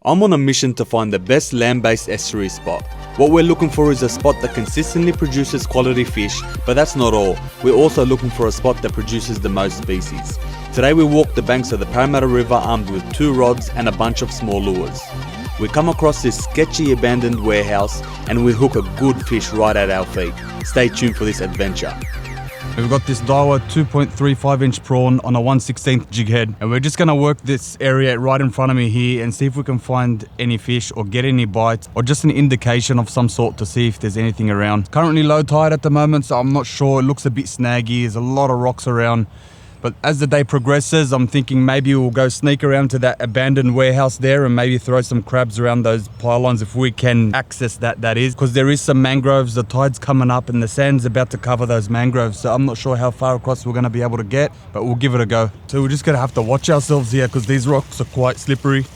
I'm on a mission to find the best land-based estuary spot. What we're looking for is a spot that consistently produces quality fish, but that's not all. We're also looking for a spot that produces the most species. Today we walk the banks of the Parramatta River armed with 2 rods and a bunch of small lures. We come across this sketchy abandoned warehouse and we hook a good fish right at our feet. Stay tuned for this adventure. We've got this Daiwa 2.35 inch prawn on a 1/16 jig head, and we're just gonna work this area right in front of me here and see if we can find any fish or get any bites or just an indication of some sort to see if there's anything around. Currently low tide at the moment, so I'm not sure. It looks a bit snaggy. There's a lot of rocks around. But as the day progresses, I'm thinking maybe we'll go sneak around to that abandoned warehouse there and maybe throw some crabs around those pylons if we can access that is. Because there is some mangroves, the tide's coming up and the sand's about to cover those mangroves. So I'm not sure how far across we're going to be able to get, but we'll give it a go. So we're just going to have to watch ourselves here because these rocks are quite slippery.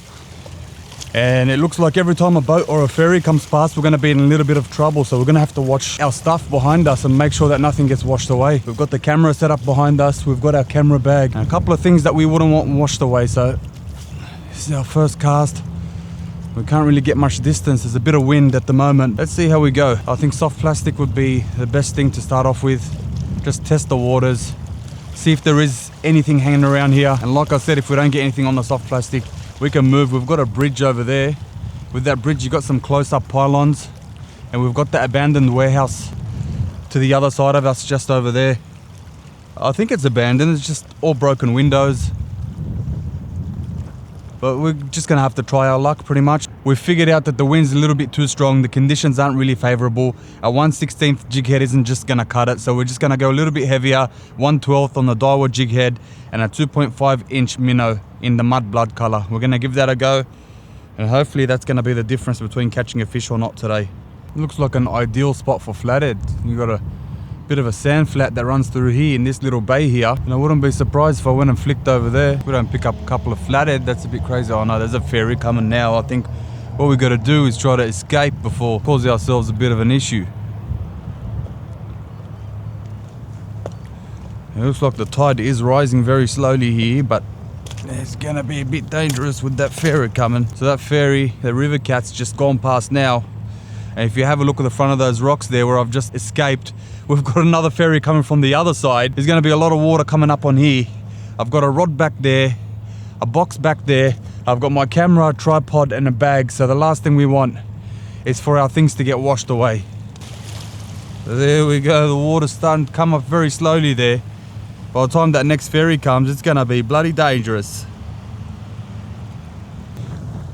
And it looks like every time a boat or a ferry comes past, we're going to be in a little bit of trouble. So we're going to have to watch our stuff behind us and make sure that nothing gets washed away. We've got the camera set up behind us. We've got our camera bag and a couple of things that we wouldn't want washed away. So this is our first cast. We can't really get much distance. There's a bit of wind at the moment. Let's see how we go. I think soft plastic would be the best thing to start off with. Just test the waters, see if there is anything hanging around here. And like I said, if we don't get anything on the soft plastic, we can move. We've got a bridge over there. With that bridge, you've got some close-up pylons. And we've got the abandoned warehouse to the other side of us, just over there. I think it's abandoned. It's just all broken windows. But we're just gonna have to try our luck pretty much. We've figured out that the wind's a little bit too strong. The conditions aren't really favorable. A 1/16 jig head isn't just gonna cut it. So we're just gonna go a little bit heavier. 1/12 on the Daiwa jig head and a 2.5 inch minnow in the mud blood color. We're gonna give that a go. And hopefully that's gonna be the difference between catching a fish or not today. It looks like an ideal spot for flathead. You got a bit of a sand flat that runs through here in this little bay here, and I wouldn't be surprised if I went and flicked over there. We don't pick up a couple of flathead. That's a bit crazy. Oh no, there's a ferry coming now. I think what we got to do is try to escape before causing ourselves a bit of an issue. It looks like the tide is rising very slowly here, but it's gonna be a bit dangerous with that ferry coming. So that ferry, the river cat's just gone past now. And if you have a look at the front of those rocks there where I've just escaped, we've got another ferry coming from the other side. There's going to be a lot of water coming up on here. I've got a rod back there, a box back there. I've got my camera, tripod and a bag. So the last thing we want is for our things to get washed away. So there we go. The water's starting to come up very slowly there. By the time that next ferry comes, it's going to be bloody dangerous.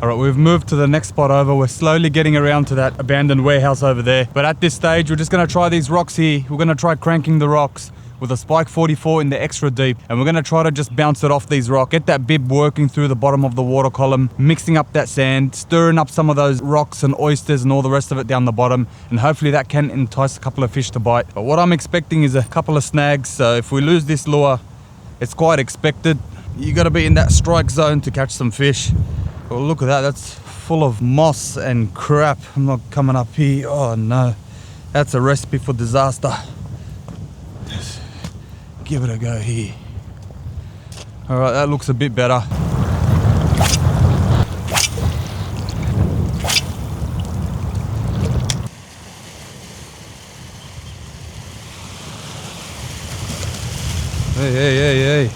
Alright, we've moved to the next spot over. We're slowly getting around to that abandoned warehouse over there. But at this stage, we're just going to try these rocks here. We're going to try cranking the rocks with a spike 44 in the extra deep. And we're going to try to just bounce it off these rocks. Get that bib working through the bottom of the water column, mixing up that sand, stirring up some of those rocks and oysters and all the rest of it down the bottom. And hopefully that can entice a couple of fish to bite. But what I'm expecting is a couple of snags. So if we lose this lure, it's quite expected. You got to be in that strike zone to catch some fish. Well, look at that, that's full of moss and crap. I'm not coming up here. Oh no, that's a recipe for disaster. Let's give it a go here. All right, that looks a bit better. Hey.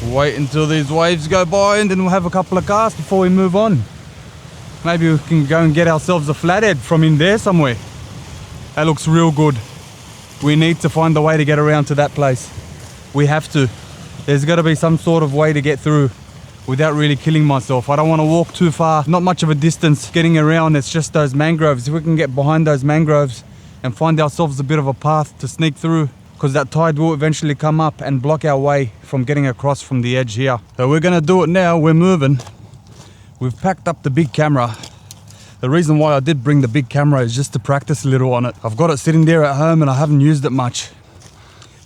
Wait until these waves go by and then we'll have a couple of casts before we move on. Maybe we can go and get ourselves a flathead from in there somewhere. That looks real good. We need to find a way to get around to that place. We have to. There's got to be some sort of way to get through without really killing myself. I don't want to walk too far, not much of a distance getting around. It's just those mangroves. If we can get behind those mangroves and find ourselves a bit of a path to sneak through, because that tide will eventually come up and block our way from getting across from the edge here. So we're gonna do it now. We're moving. We've packed up the big camera. The reason why I did bring the big camera is just to practice a little on it. I've got it sitting there at home and I haven't used it much.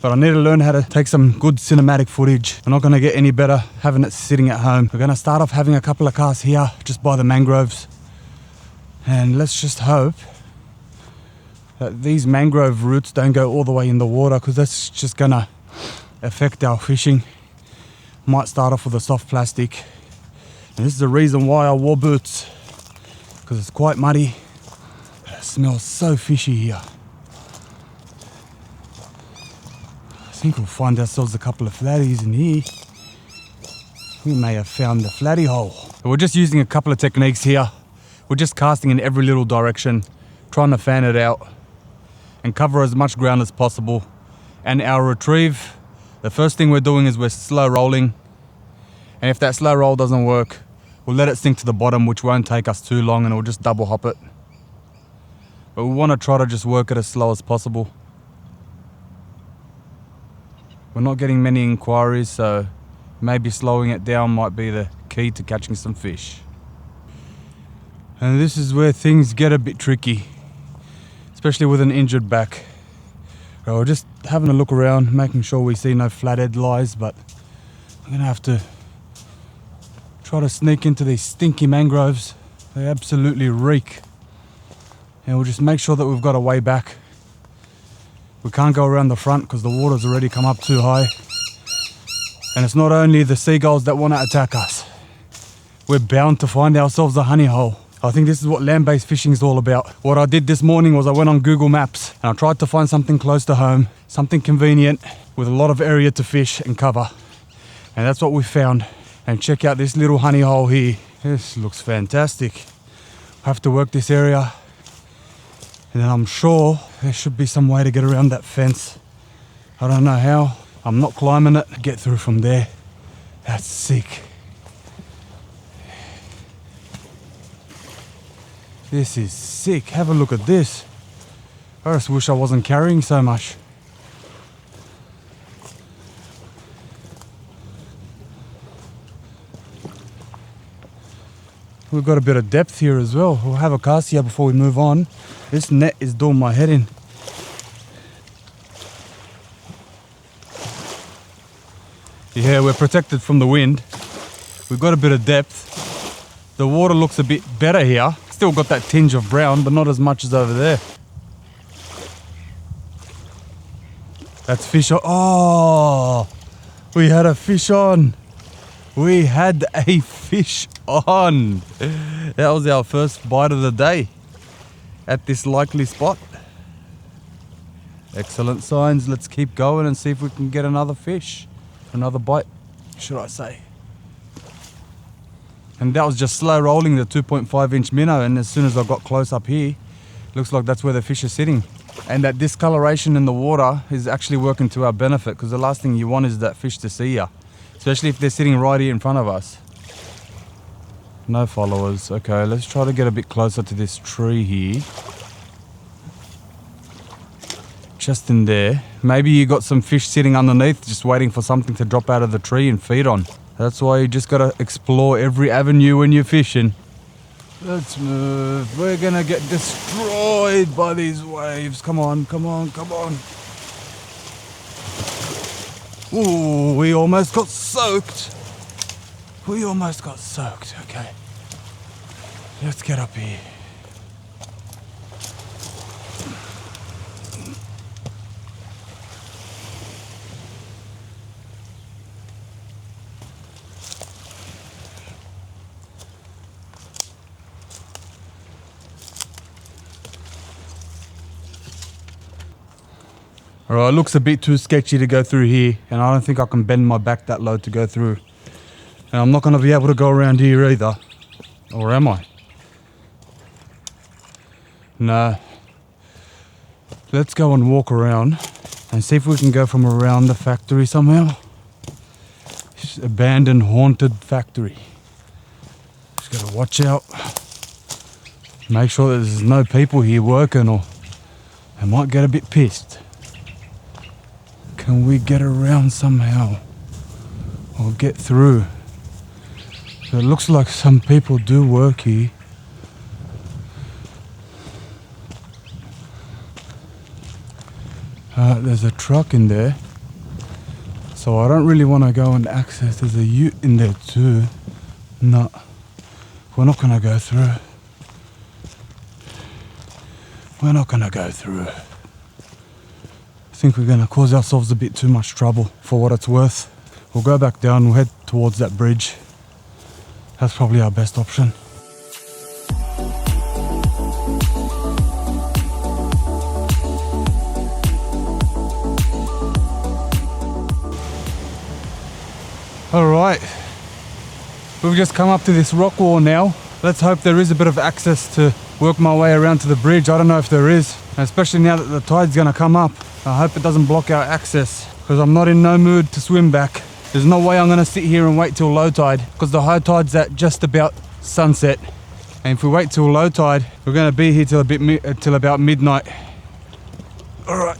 But I need to learn how to take some good cinematic footage. I'm not gonna get any better having it sitting at home. We're gonna start off having a couple of casts here, just by the mangroves. And let's just hope that these mangrove roots don't go all the way in the water, because that's just gonna affect our fishing. Might start off with a soft plastic, And this is the reason why I wore boots, because it's quite muddy. It smells so fishy here. I think we'll find ourselves a couple of flatties in here. We may have found the flatty hole. We're just using a couple of techniques here. We're just casting in every little direction, trying to fan it out and cover as much ground as possible. And our retrieve, the first thing we're doing is we're slow rolling. And if that slow roll doesn't work, we'll let it sink to the bottom, which won't take us too long, and we'll just double hop it. But we want to try to just work it as slow as possible. We're not getting many inquiries, so maybe slowing it down might be the key to catching some fish. And this is where things get a bit tricky, especially with an injured back. We're just having a look around, making sure we see no flathead lies, but I'm gonna have to try to sneak into these stinky mangroves. They absolutely reek. And we'll just make sure that we've got a way back. We can't go around the front because the water's already come up too high. And it's not only the seagulls that want to attack us. We're bound to find ourselves a honey hole. I think this is what land-based fishing is all about. What I did this morning was I went on Google Maps and I tried to find something close to home, something convenient with a lot of area to fish and cover. And that's what we found. And check out this little honey hole here. This looks fantastic. I have to work this area. And then I'm sure there should be some way to get around that fence. I don't know how. I'm not climbing it. Get through from there. That's sick. This is sick. Have a look at this. I just wish I wasn't carrying so much. We've got a bit of depth here as well. We'll have a cast here before we move on. This net is doing my head in. Yeah, we're protected from the wind. We've got a bit of depth. The water looks a bit better here. Still got that tinge of brown, but not as much as over there. That's fish on. Oh, we had a fish on. We had a fish on. That was our first bite of the day at this likely spot. Excellent signs. Let's keep going and see if we can get another fish. Another bite, should I say. And that was just slow rolling the 2.5-inch minnow, and as soon as I got close up here, looks like that's where the fish are sitting. And that discoloration in the water is actually working to our benefit, because the last thing you want is that fish to see you, especially if they're sitting right here in front of us. No followers. Okay, let's try to get a bit closer to this tree here. Just in there. Maybe you got some fish sitting underneath just waiting for something to drop out of the tree and feed on. That's why you just gotta explore every avenue when you're fishing. Let's move. We're gonna get destroyed by these waves. Come on, come on, come on. Ooh, we almost got soaked. We almost got soaked. Okay. Let's get up here. Alright, it looks a bit too sketchy to go through here, and I don't think I can bend my back that low to go through. And I'm not going to be able to go around here either. Or am I? No. Let's go and walk around and see if we can go from around the factory somehow. It's an abandoned, haunted factory. Just got to watch out. Make sure that there's no people here working, or I might get a bit pissed. Can we get around somehow? Or get through? It looks like some people do work here. There's a truck in there. So I don't really want to go and access. There's a ute in there too. No. We're not going to go through. We're not going to go through. I think we're going to cause ourselves a bit too much trouble for what it's worth. We'll go back down, we'll head towards that bridge, That's probably our best option. Alright, we've just come up to this rock wall now. Let's hope there is a bit of access to work my way around to the bridge. I don't know if there is, especially now that the tide's gonna come up. I hope it doesn't block our access, because I'm not in no mood to swim back. There's no way I'm gonna sit here and wait till low tide, because the high tide's at just about sunset. And if we wait till low tide, we're gonna be here till about midnight. Alright,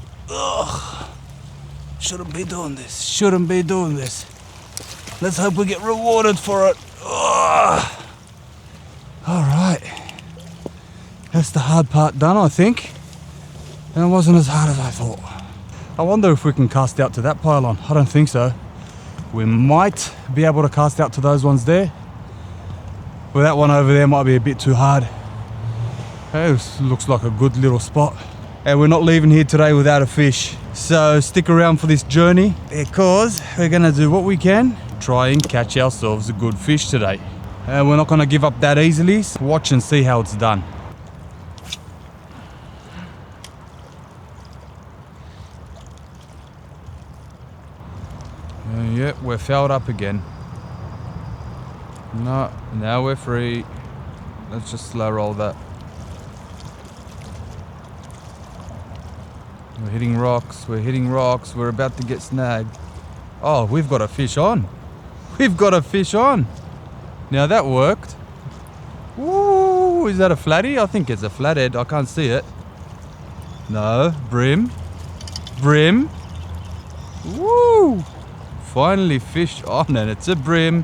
shouldn't be doing this, shouldn't be doing this. Let's hope we get rewarded for it. Alright. That's the hard part done, I think. And it wasn't as hard as I thought. I wonder if we can cast out to that pylon. I don't think so. We might be able to cast out to those ones there. But that one over there might be a bit too hard. Hey, this looks like a good little spot. And we're not leaving here today without a fish. So stick around for this journey, because we're gonna do what we can. Try and catch ourselves a good fish today. And we're not going to give up that easily. So watch and see how it's done. Yep, we're fouled up again. No, now we're free. Let's just slow roll that. We're hitting rocks, we're about to get snagged. Oh, we've got a fish on. We've got a fish on. Now that worked. Ooh, is that a flatty? I think it's a flathead. I can't see it. No, brim. Brim. Woo! Finally fish on, and it's a brim.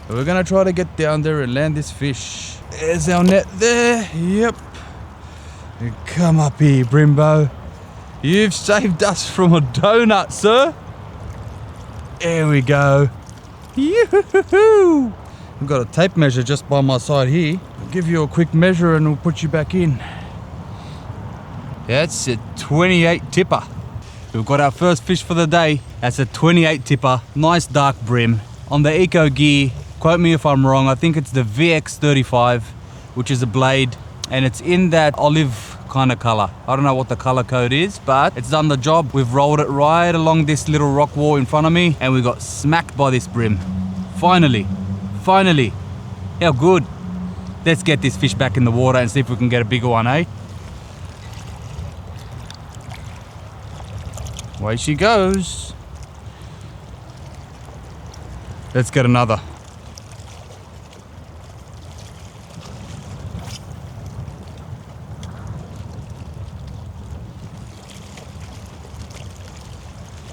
We're gonna try to get down there and land this fish. There's our net there. Yep. Come up here, Brimbo. You've saved us from a donut, sir. There we go. Yoo-hoo-hoo! I've got a tape measure just by my side here. I'll give you a quick measure and we'll put you back in. That's a 28 tipper. We've got our first fish for the day. That's a 28 tipper. Nice dark brim. On the Eco gear, quote me if I'm wrong, I think it's the VX35, which is a blade, and it's in that olive kind of color. I don't know what the color code is, but it's done the job. We've rolled it right along this little rock wall in front of me, and we got smacked by this brim. Finally. How good. Let's get this fish back in the water and see if we can get a bigger one, eh? Away she goes. Let's get another.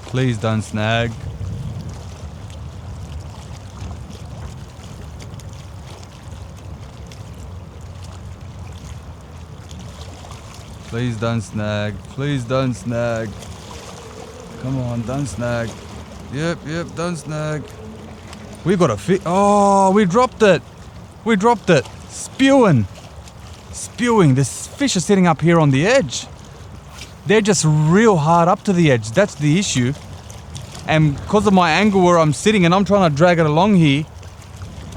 Please don't snag. Please don't snag. Please don't snag. Come on, don't snag. Yep, don't snag. We got a fish. Oh, we dropped it. We dropped it. Spewing. This fish is sitting up here on the edge. They're just real hard up to the edge. That's the issue. And because of my angle where I'm sitting and I'm trying to drag it along here,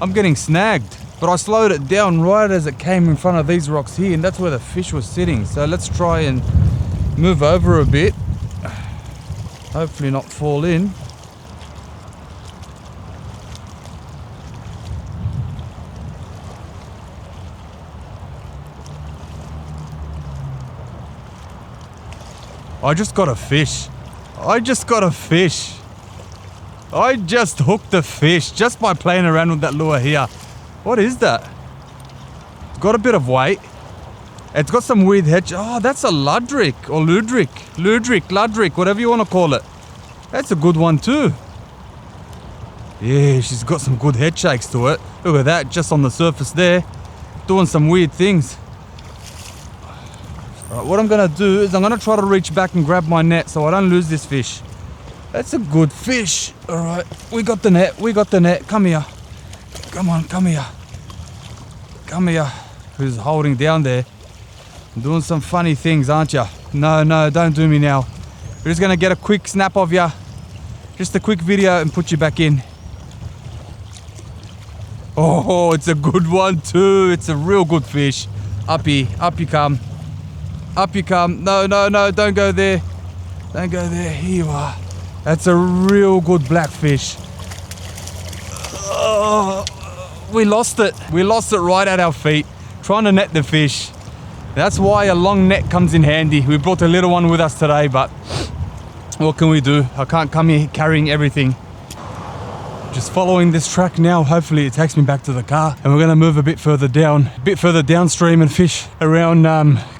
I'm getting snagged. But I slowed it down right as it came in front of these rocks here, and that's where the fish was sitting. So let's try and move over a bit. Hopefully not fall in. I just got a fish. I just hooked a fish just by playing around with that lure here. What is that? It's got a bit of weight. It's got some weird head. Oh, that's a ludric or ludric, whatever you want to call it. That's a good one too. Yeah, she's got some good head shakes to it. Look at that, just on the surface there, doing some weird things. All right, what I'm gonna do is I'm gonna try to reach back and grab my net so I don't lose this fish. That's a good fish. All right, we got the net. Come here. Come on, come here. Who's holding down there? Doing some funny things, aren't you? No, don't do me now. We're just gonna get a quick snap of you. Just a quick video and put you back in. Oh, it's a good one too. It's a real good fish. Up you come. Up you come. No, don't go there. Don't go there. Here you are. That's a real good blackfish. Oh, we lost it. We lost it right at our feet, trying to net the fish. That's why a long net comes in handy. We brought a little one with us today, but what can we do? I can't come here carrying everything. Just following this track now. Hopefully it takes me back to the car, and we're gonna move a bit further downstream and fish around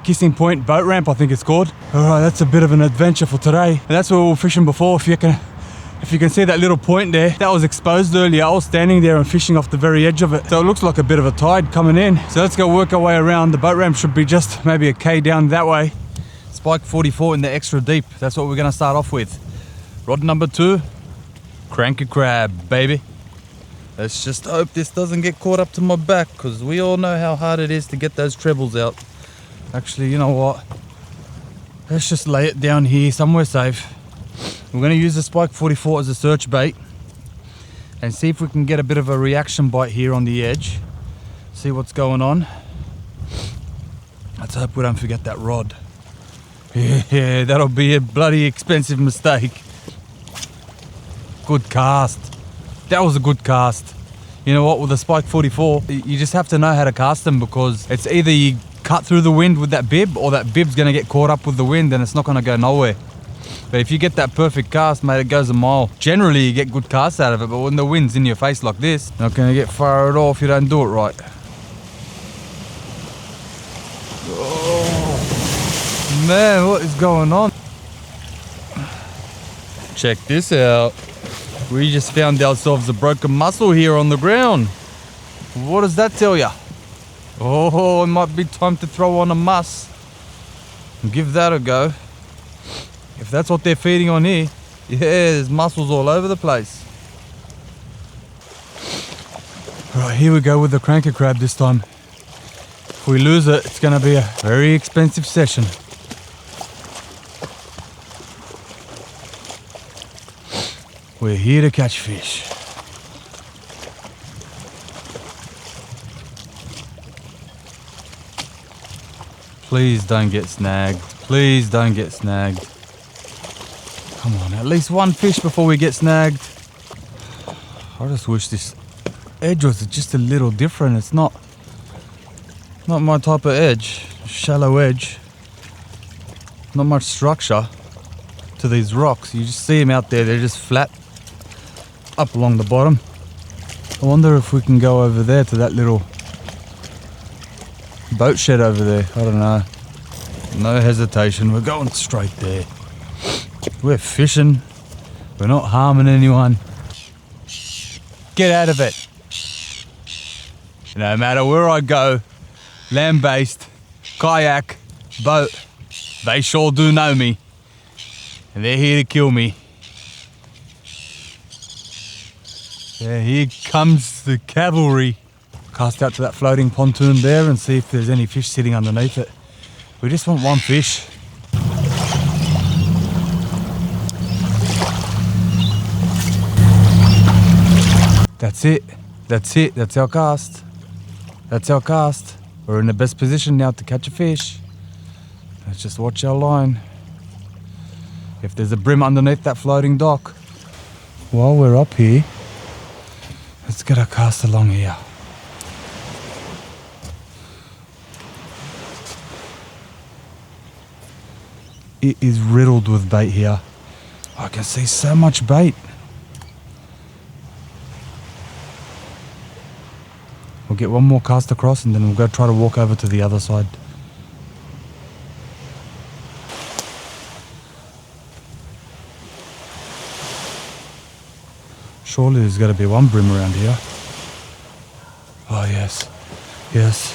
Kissing Point boat ramp, I think it's called. All right, that's a bit of an adventure for today. And that's where we were fishing before. If you can see that little point there, that was exposed earlier. I was standing there and fishing off the very edge of it. So it looks like a bit of a tide coming in. So let's go work our way around. The boat ramp should be just maybe a K down that way. Spike 44 in the extra deep. That's what we're gonna start off with. Rod number 2, cranky crab, baby. Let's just hope this doesn't get caught up to my back, because we all know how hard it is to get those trebles out. Actually, you know what? Let's just lay it down here somewhere safe. We're going to use the Spike 44 as a search bait and see if we can get a bit of a reaction bite here on the edge. See what's going on. Let's hope we don't forget that rod. Yeah, that'll be a bloody expensive mistake. Good cast. That was a good cast. You know what, with the Spike 44, you just have to know how to cast them, because it's either you cut through the wind with that bib, or that bib's going to get caught up with the wind and it's not going to go nowhere. But if you get that perfect cast, mate, it goes a mile. Generally, you get good casts out of it, but when the wind's in your face like this, not going to get far at all if you don't do it right. Oh, man, what is going on? Check this out. We just found ourselves a broken mussel here on the ground. What does that tell you? Oh, it might be time to throw on a muss and give that a go. If that's what they're feeding on here, yeah, there's mussels all over the place. Right, here we go with the cranker crab this time. If we lose it, it's going to be a very expensive session. We're here to catch fish. Please don't get snagged. Please don't get snagged. Come on, at least one fish before we get snagged. I just wish this edge was just a little different. It's not my type of edge. Shallow edge. Not much structure to these rocks. You just see them out there, they're just flat up along the bottom. I wonder if we can go over there to that little boat shed over there. I don't know. No hesitation, we're going straight there. We're fishing. We're not harming anyone. Get out of it. No matter where I go, land-based, kayak, boat, they sure do know me. And they're here to kill me. Yeah, here comes the cavalry. Cast out to that floating pontoon there and see if there's any fish sitting underneath it. We just want one fish. That's it. That's it. That's our cast. That's our cast. We're in the best position now to catch a fish. Let's just watch our line. If there's a brim underneath that floating dock. While we're up here, let's get our cast along here. It is riddled with bait here. I can see so much bait. We'll get one more cast across and then we'll go try to walk over to the other side. Surely there's got to be one brim around here. Oh yes, yes.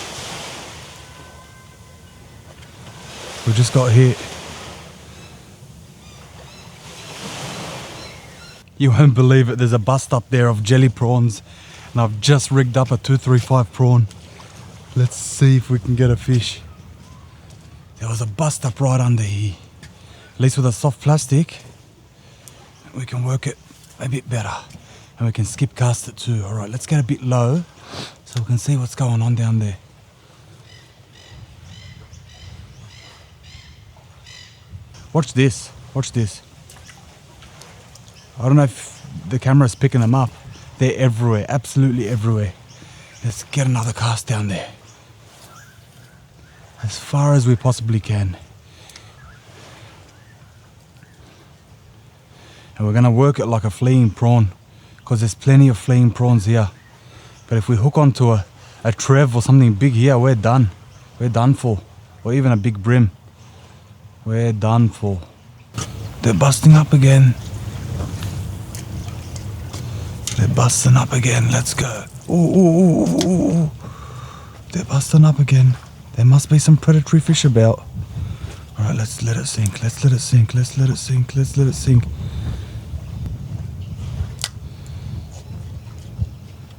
We just got hit. You won't believe it, there's a bust up there of jelly prawns and I've just rigged up a 235 prawn. Let's see if we can get a fish. There was a bust up right under here. At least with a soft plastic, we can work it a bit better. And we can skip cast it too. All right, let's get a bit low so we can see what's going on down there. Watch this, watch this. I don't know if the camera's picking them up. They're everywhere, absolutely everywhere. Let's get another cast down there. As far as we possibly can. And we're gonna work it like a fleeing prawn, because there's plenty of fleeing prawns here. But if we hook onto a trev or something big here, we're done. We're done for. Or even a big brim. We're done for. They're busting up again. They're busting up again. Let's go. Ooh. They're busting up again. There must be some predatory fish about. All right, let's let it sink. Let's let it sink. Let's let it sink. Let's let it sink.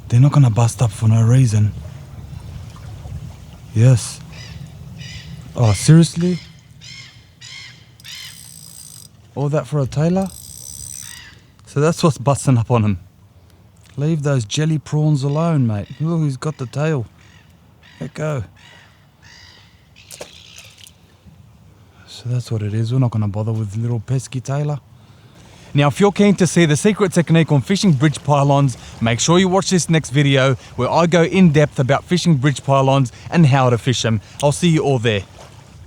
They're not gonna bust up for no reason. Yes. Oh, seriously? All that for a tailor? So that's what's busting up on him. Leave those jelly prawns alone, mate. Look, he's got the tail. Let go. So that's what it is. We're not going to bother with little pesky tailor. Now, if you're keen to see the secret technique on fishing bridge pylons, make sure you watch this next video where I go in depth about fishing bridge pylons and how to fish them. I'll see you all there.